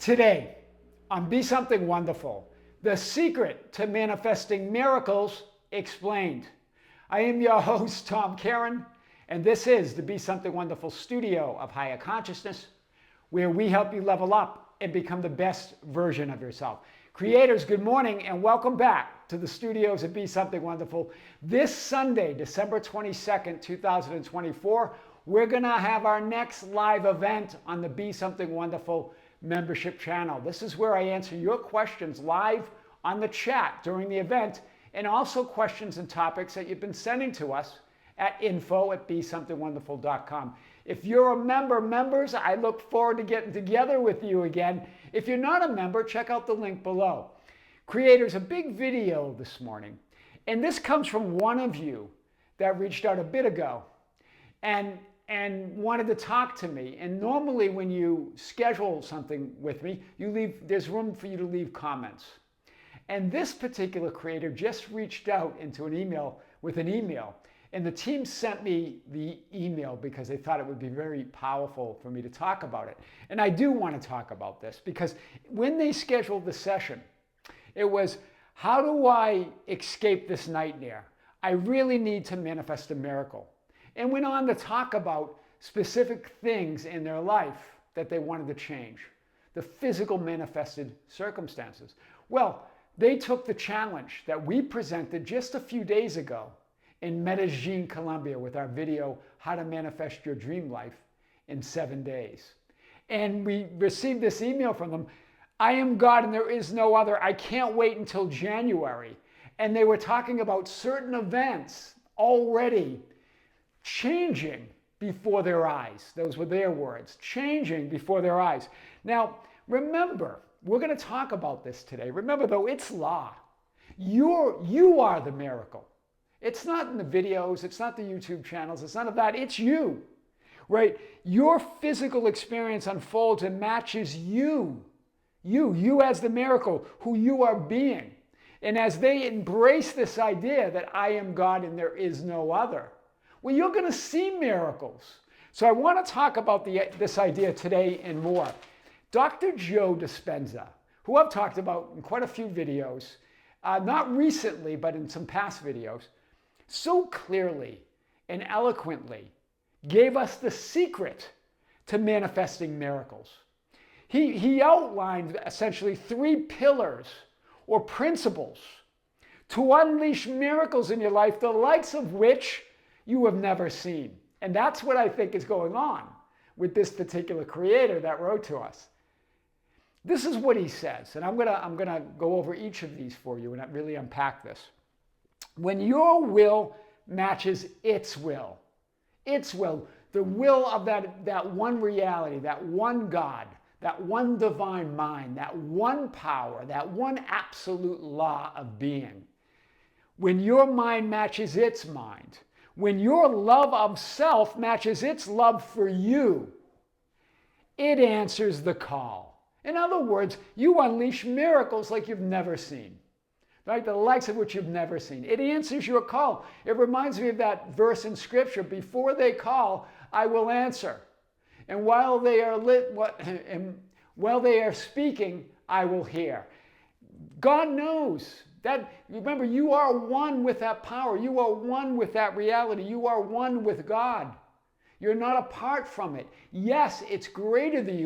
Today, on Be Something Wonderful, the secret to manifesting miracles explained. I am your host, Tom Kearin, and this is the Be Something Wonderful studio of higher consciousness, where we help you level up and become the best version of yourself. Creators, good morning and welcome back to the studios of Be Something Wonderful. This Sunday, December 22nd, 2024, we're going to have our next live event on the Be Something Wonderful membership channel. This is where I answer your questions live on the chat during the event, and also questions and topics that you've been sending to us at info@besomethingwonderful.com. If you're a members, I look forward to getting together with you again. If you're not a member, check out the link below. Creators, a big video this morning, and this comes from one of you that reached out a bit ago and wanted to talk to me. And normally when you schedule something with me, there's room for you to leave comments. And this particular creator just reached out with an email. And the team sent me the email because they thought it would be very powerful for me to talk about it. And I do want to talk about this because when they scheduled the session, it was, how do I escape this nightmare? I really need to manifest a miracle. And went on to talk about specific things in their life that they wanted to change, the physical manifested circumstances. Well, they took the challenge that we presented just a few days ago in Medellin, Colombia, with our video, How to Manifest Your Dream Life in 7 days. And we received this email from them, I am God and there is no other. I can't wait until January. And they were talking about certain events already changing before their eyes. Those were their words, changing before their eyes. Now, remember, we're going to talk about this today. Remember, though, it's law. You are the miracle. It's not in the videos. It's not the YouTube channels. It's none of that. It's you, right? Your physical experience unfolds and matches you as the miracle, who you are being. And as they embrace this idea that I am God and there is no other, well, you're going to see miracles. So I want to talk about this idea today and more. Dr. Joe Dispenza, who I've talked about in quite a few videos, not recently, but in some past videos, so clearly and eloquently gave us the secret to manifesting miracles. He outlined essentially 3 pillars or principles to unleash miracles in your life, the likes of which you have never seen. And that's what I think is going on with this particular creator that wrote to us. This is what he says, and I'm gonna go over each of these for you and really unpack this. When your will matches its will, the will of that one reality, that one God, that one divine mind, that one power, that one absolute law of being. When your mind matches its mind, when your love of self matches its love for you, it answers the call. In other words, you unleash miracles like you've never seen, right? The likes of which you've never seen. It answers your call. It reminds me of that verse in Scripture, before they call, I will answer. And while they are speaking, I will hear. God knows. Remember, you are one with that power. You are one with that reality. You are one with God. You're not apart from it. Yes, it's greater than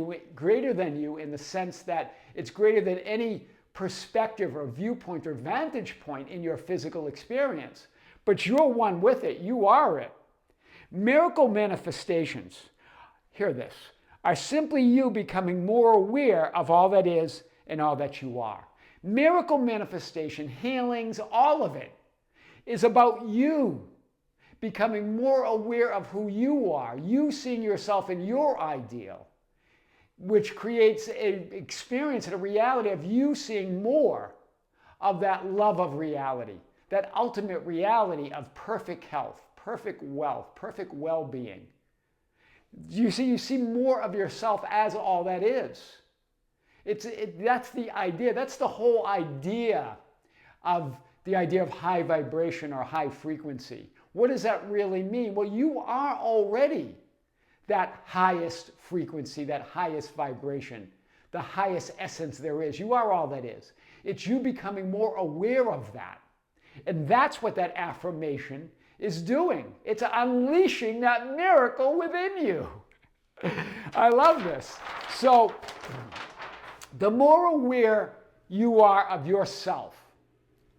you in the sense that it's greater than any perspective or viewpoint or vantage point in your physical experience. But you're one with it. You are it. Miracle manifestations, hear this, are simply you becoming more aware of all that is and all that you are. Miracle manifestation, healings, all of it is about you becoming more aware of who you are, you seeing yourself in your ideal, which creates an experience and a reality of you seeing more of that love of reality, that ultimate reality of perfect health, perfect wealth, perfect well-being. You see more of yourself as all that is. That's the idea. That's the whole idea of high vibration or high frequency. What does that really mean? Well, you are already that highest frequency, that highest vibration, the highest essence there is. You are all that is. It's you becoming more aware of that. And that's what that affirmation is doing. It's unleashing that miracle within you. I love this. So, the more aware you are of yourself,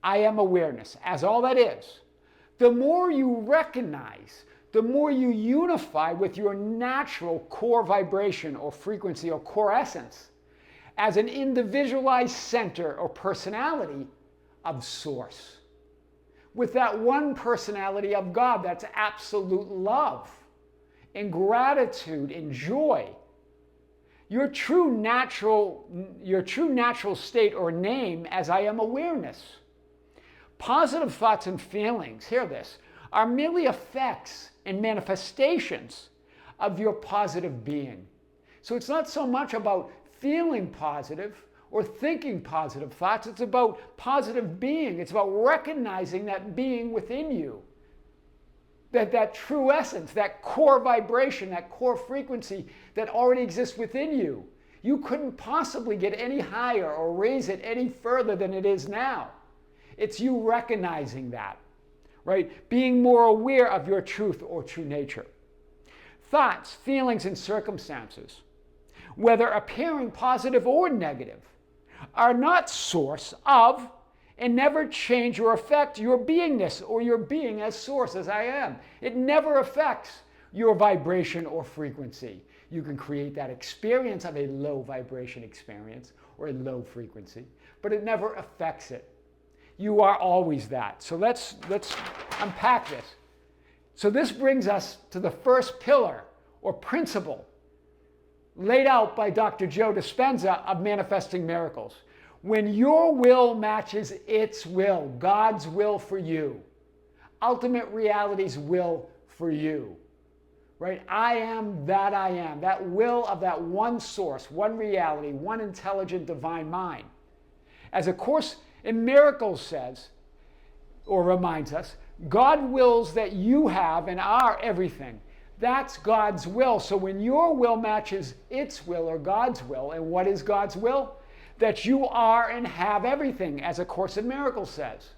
I am awareness, as all that is, the more you recognize, the more you unify with your natural core vibration or frequency or core essence as an individualized center or personality of Source. With that one personality of God that's absolute love and gratitude and joy. Your true natural state or name as I am awareness. Positive thoughts and feelings, hear this, are merely effects and manifestations of your positive being. So it's not so much about feeling positive or thinking positive thoughts, it's about positive being. It's about recognizing that being within you. That true essence, that core vibration, that core frequency that already exists within you. You couldn't possibly get any higher or raise it any further than it is now. It's you recognizing that, right? Being more aware of your truth or true nature. Thoughts, feelings, and circumstances, whether appearing positive or negative, are not source of and never change or affect your beingness or your being as Source, as I am. It never affects your vibration or frequency. You can create that experience of a low vibration experience or a low frequency, but it never affects it. You are always that. So let's unpack this. So this brings us to the first pillar or principle laid out by Dr. Joe Dispenza of manifesting miracles. When your will matches its will, God's will for you, ultimate reality's will for you, right? I am that I am, that will of that one source, one reality, one intelligent divine mind. As A Course in Miracles says, or reminds us, God wills that you have and are everything. That's God's will. So when your will matches its will or God's will, and what is God's will? That you are and have everything, as A Course in Miracles says.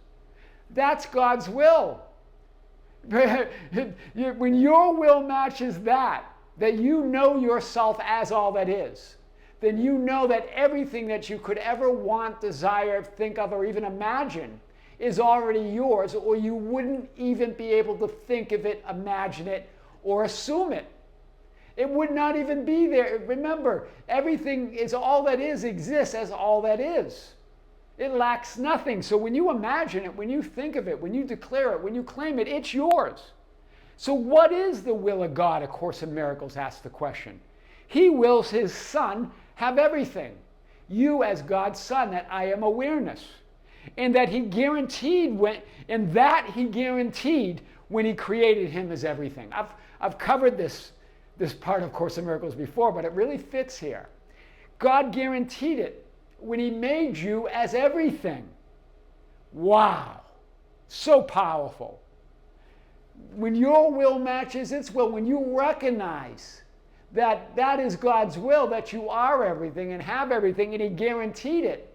That's God's will. When your will matches that you know yourself as all that is, then you know that everything that you could ever want, desire, think of, or even imagine is already yours, or you wouldn't even be able to think of it, imagine it, or assume it. It would not even be there. Remember, everything is all that is, exists as all that is. It lacks nothing. So when you imagine it, when you think of it, when you declare it, when you claim it, it's yours. So what is the will of God? A Course in Miracles asks the question. He wills his Son have everything. You as God's Son, that I am awareness. And that he guaranteed when he created him as everything. I've covered this part of Course in Miracles before, but it really fits here. God guaranteed it when he made you as everything. Wow. So powerful. When your will matches its will, when you recognize that that is God's will, that you are everything and have everything, and he guaranteed it,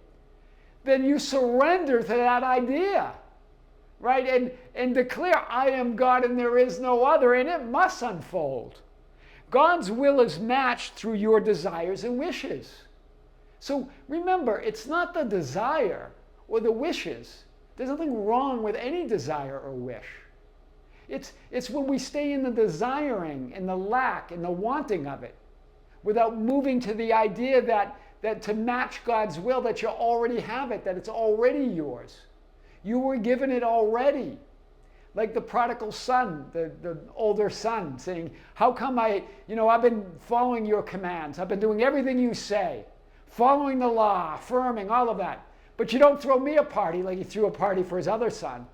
then you surrender to that idea, right? And declare, I am God and there is no other, and it must unfold. God's will is matched through your desires and wishes. So remember, it's not the desire or the wishes. There's nothing wrong with any desire or wish. It's when we stay in the desiring and the lack and the wanting of it without moving to the idea that to match God's will, that you already have it, that it's already yours. You were given it already. Like the prodigal son, the older son saying, how come I've been following your commands. I've been doing everything you say, following the law, affirming, all of that. But you don't throw me a party like he threw a party for his other son.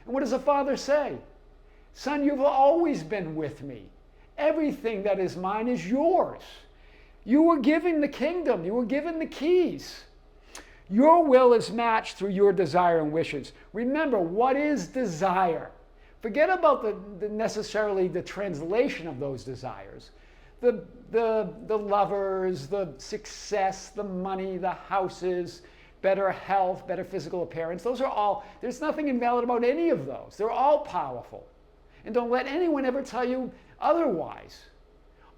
And what does the father say? Son, you've always been with me. Everything that is mine is yours. You were given the kingdom. You were given the keys. Your will is matched through your desire and wishes. Remember, what is desire? Forget about necessarily the translation of those desires. the lovers, the success, the money, the houses, better health, better physical appearance. Those are all, there's nothing invalid about any of those. They're all powerful. And don't let anyone ever tell you otherwise.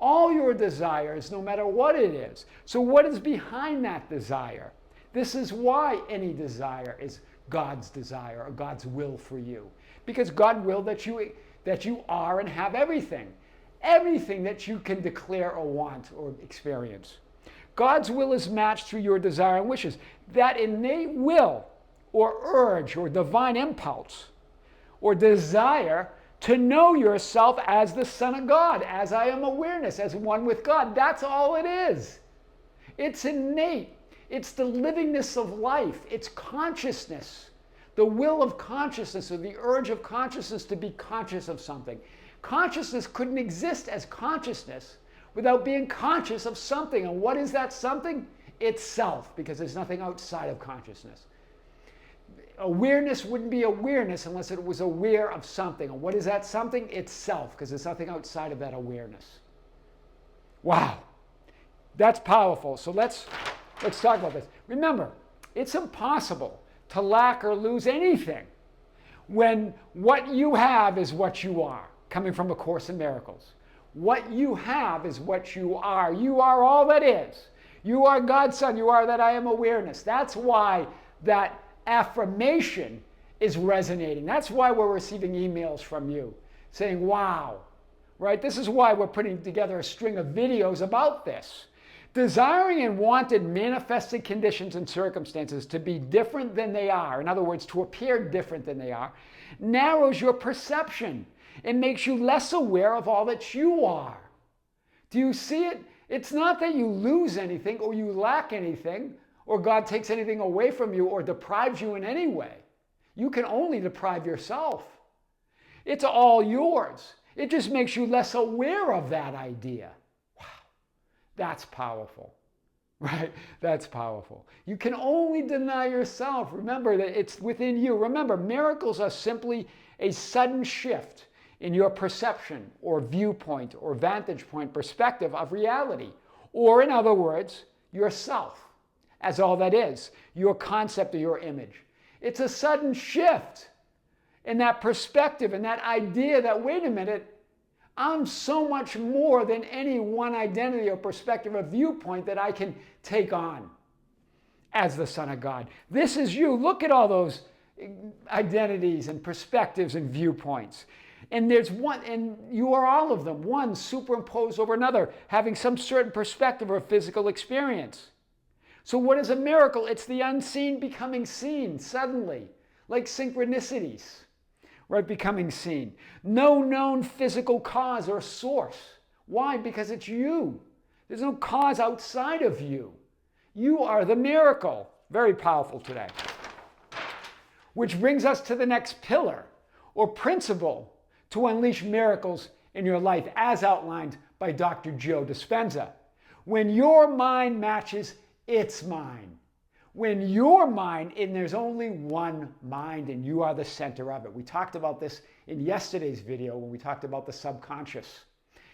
All your desires, no matter what it is. So what is behind that desire? This is why any desire is God's desire or God's will for you. Because God willed that you are and have everything. Everything that you can declare or want or experience. God's will is matched through your desire and wishes. That innate will or urge or divine impulse or desire to know yourself as the Son of God, as I am awareness, as one with God. That's all it is. It's innate. It's the livingness of life. It's consciousness. The will of consciousness or the urge of consciousness to be conscious of something. Consciousness couldn't exist as consciousness without being conscious of something. And what is that something? It's self, because there's nothing outside of consciousness. Awareness wouldn't be awareness unless it was aware of something. And what is that something? It's self, because there's nothing outside of that awareness. Wow, that's powerful. So let's talk about this. Remember, it's impossible to lack or lose anything when what you have is what you are, coming from A Course in Miracles. What you have is what you are. You are all that is. You are God's Son. You are that I am awareness. That's why that affirmation is resonating. That's why we're receiving emails from you saying, wow, right? This is why we're putting together a string of videos about this. Desiring and wanted manifested conditions and circumstances to be different than they are, in other words, to appear different than they are, narrows your perception. It makes you less aware of all that you are. Do you see it? It's not that you lose anything or you lack anything or God takes anything away from you or deprives you in any way. You can only deprive yourself. It's all yours. It just makes you less aware of that idea. Wow, that's powerful, right? That's powerful. You can only deny yourself. Remember that it's within you. Remember, miracles are simply a sudden shift in your perception or viewpoint or vantage point perspective of reality. Or in other words, yourself as all that is, your concept or your image. It's a sudden shift in that perspective and that idea that, wait a minute, I'm so much more than any one identity or perspective or viewpoint that I can take on as the Son of God. This is you. Look at all those identities and perspectives and viewpoints. And there's one, and you are all of them, one superimposed over another, having some certain perspective or physical experience. So what is a miracle? It's the unseen becoming seen suddenly, like synchronicities, right? Becoming seen. No known physical cause or source. Why? Because it's you. There's no cause outside of you. You are the miracle. Very powerful today. Which brings us to the next pillar or principle to unleash miracles in your life, as outlined by Dr. Joe Dispenza. When your mind matches its mind. When your mind, and there's only one mind, and you are the center of it. We talked about this in yesterday's video when we talked about the subconscious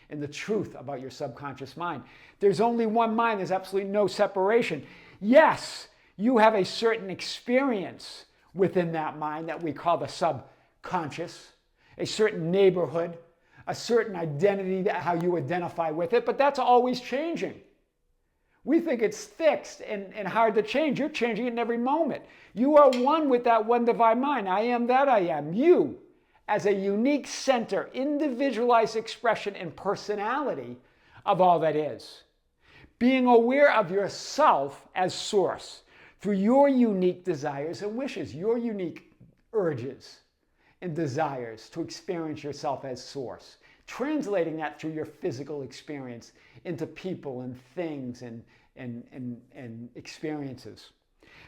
and the truth about your subconscious mind. There's only one mind. There's absolutely no separation. Yes, you have a certain experience within that mind that we call the subconscious, a certain neighborhood, a certain identity, that how you identify with it, but that's always changing. We think it's fixed and hard to change. You're changing it in every moment. You are one with that one divine mind. I am that I am. You, as a unique center, individualized expression and personality of all that is. Being aware of yourself as source through your unique desires and wishes, your unique urges and desires to experience yourself as source. Translating that through your physical experience into people and things and experiences.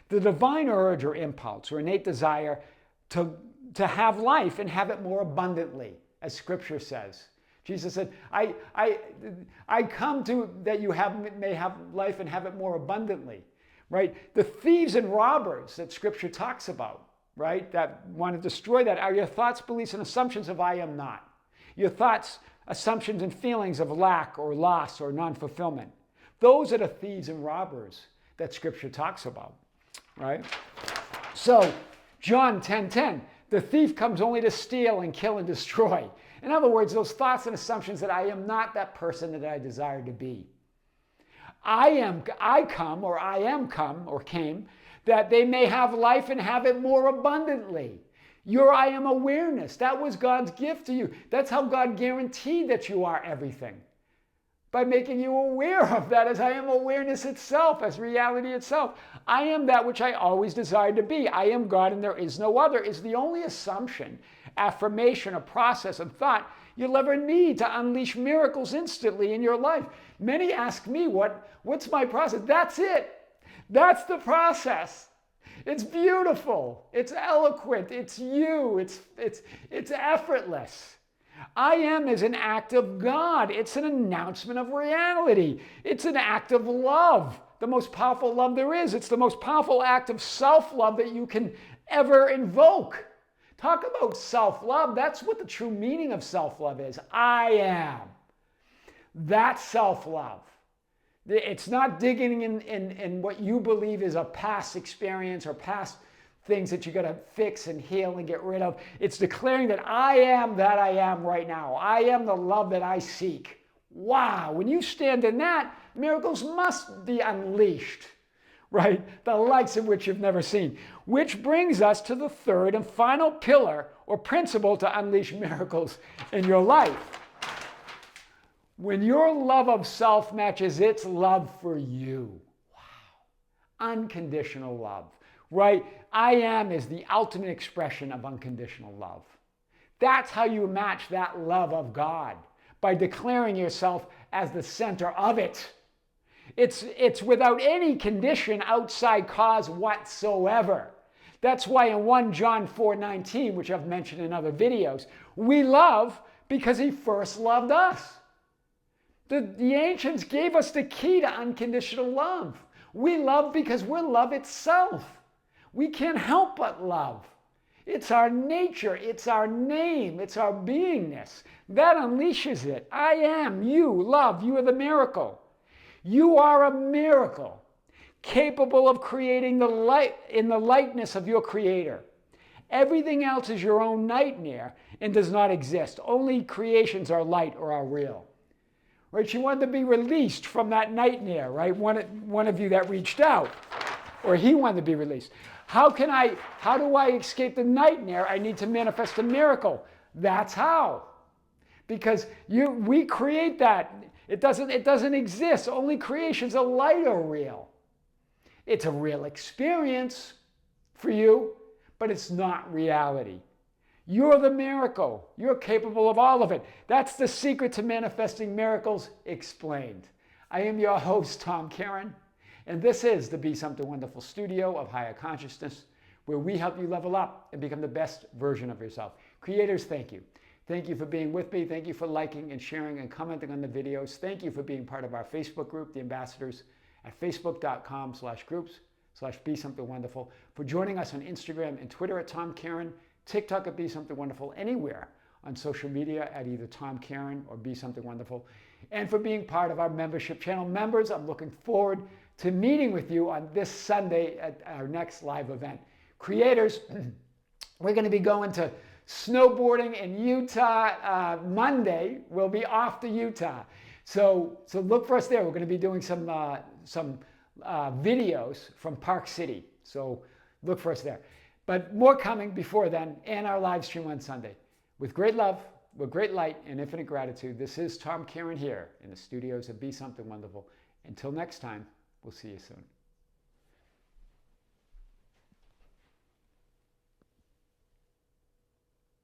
The divine urge or impulse or innate desire to have life and have it more abundantly, as Scripture says. Jesus said, I come to that you may have life and have it more abundantly, right? The thieves and robbers that Scripture talks about, right, that want to destroy that are your thoughts, beliefs, and assumptions of I am not. Your thoughts assumptions and feelings of lack or loss or non-fulfillment. Those are the thieves and robbers that Scripture talks about, right? So, John 10:10, the thief comes only to steal and kill and destroy. In other words, those thoughts and assumptions that I am not that person that I desire to be. I come or came, that they may have life and have it more abundantly. Your I am awareness, that was God's gift to you. That's how God guaranteed that you are everything. By making you aware of that as I am awareness itself, as reality itself. I am that which I always desired to be. I am God and there is no other is the only assumption, affirmation, or process of thought you'll ever need to unleash miracles instantly in your life. Many ask me, what's my process? That's it. That's the process. It's beautiful. It's eloquent. It's you. It's effortless. I am is an act of God. It's an announcement of reality. It's an act of love, the most powerful love there is. It's the most powerful act of self-love that you can ever invoke. Talk about self-love. That's what the true meaning of self-love is. I am. That's self-love. It's not digging in what you believe is a past experience or past things that you got to fix and heal and get rid of. It's declaring that I am right now. I am the love that I seek. Wow, when you stand in that, miracles must be unleashed, right? The likes of which you've never seen. Which brings us to the third and final pillar or principle to unleash miracles in your life. When your love of self matches its love for you. Wow. Unconditional love, right? I am is the ultimate expression of unconditional love. That's how you match that love of God, by declaring yourself as the center of it. It's without any condition, outside cause whatsoever. That's why in 1 John 4:19, which I've mentioned in other videos, we love because he first loved us. The ancients gave us the key to unconditional love. We love because we're love itself. We can't help but love. It's our nature, it's our name, it's our beingness. That unleashes it. I am, you, love, you are the miracle. You are a miracle, capable of creating the light in the likeness of your Creator. Everything else is your own nightmare and does not exist. Only creations are light or are real. Right? She wanted to be released from that nightmare, right? One of you that reached out, or he wanted to be released. How do I escape the nightmare? I need to manifest a miracle. That's how. Because we create that. It doesn't exist. Only creations of light are real. It's a real experience for you, but it's not reality. You're the miracle. You're capable of all of it. That's the secret to manifesting miracles explained. I am your host, Tom Kearin, and this is the Be Something Wonderful studio of higher consciousness, where we help you level up and become the best version of yourself. Creators, thank you. Thank you for being with me. Thank you for liking and sharing and commenting on the videos. Thank you for being part of our Facebook group, The Ambassadors, at facebook.com/groups/Be Something Wonderful, for joining us on Instagram and Twitter at Tom Kearin, TikTok at Be Something Wonderful, anywhere on social media at either Tom Kearin or Be Something Wonderful, and for being part of our membership channel. Members, I'm looking forward to meeting with you on this Sunday at our next live event. Creators, we're going to be going to snowboarding in Utah Monday. We'll be off to Utah. So look for us there. We're going to be doing some videos from Park City. So look for us there. But more coming before then, and our live stream on Sunday. With great love, with great light, and infinite gratitude, this is Tom Kearin here in the studios of Be Something Wonderful. Until next time, we'll see you soon.